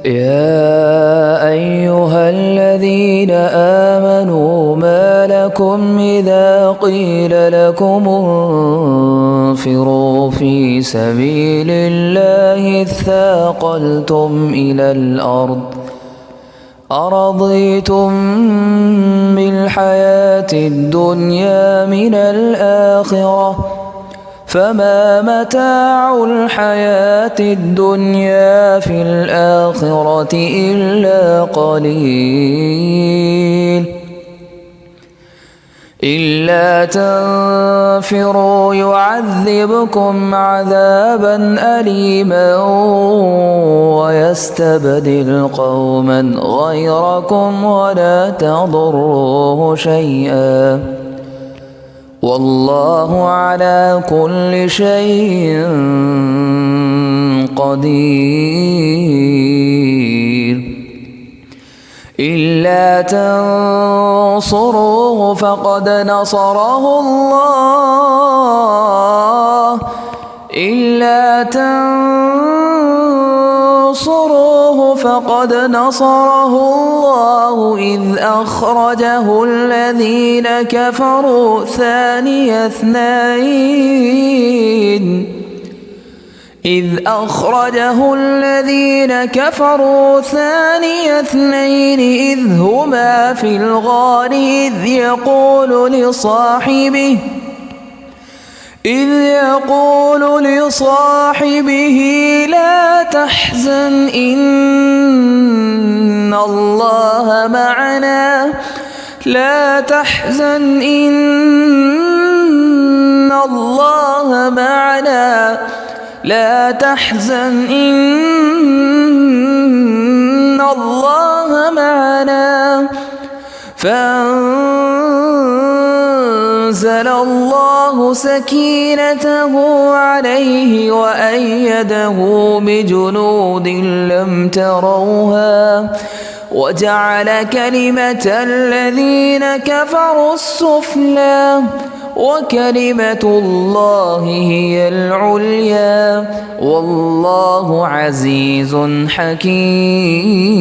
يا أيها الذين آمنوا ما لكم إذا قيل لكم انفروا في سبيل الله اثاقلتم إلى الأرض أرضيتم بالحياة الدنيا من الآخرة فما متاع الحياة الدنيا في الآخرة إلا قليل إلا تنفروا يعذبكم عذابا أليما ويستبدل قوما غيركم ولا تضروه شيئا والله على كل شيء قدير إلا تنصروه فقد نصره الله فقد نصره الله إذ أخرجه الذين كفروا ثاني اثنين إذ هما في الغار إذ يقول لصاحبه لا تحزن إن الله معنا فأنزل الله سكينته عليه وأيده بجنود لم تروها وجعل كلمة الذين كفروا السفلى وكلمة الله هي العليا والله عزيز حكيم.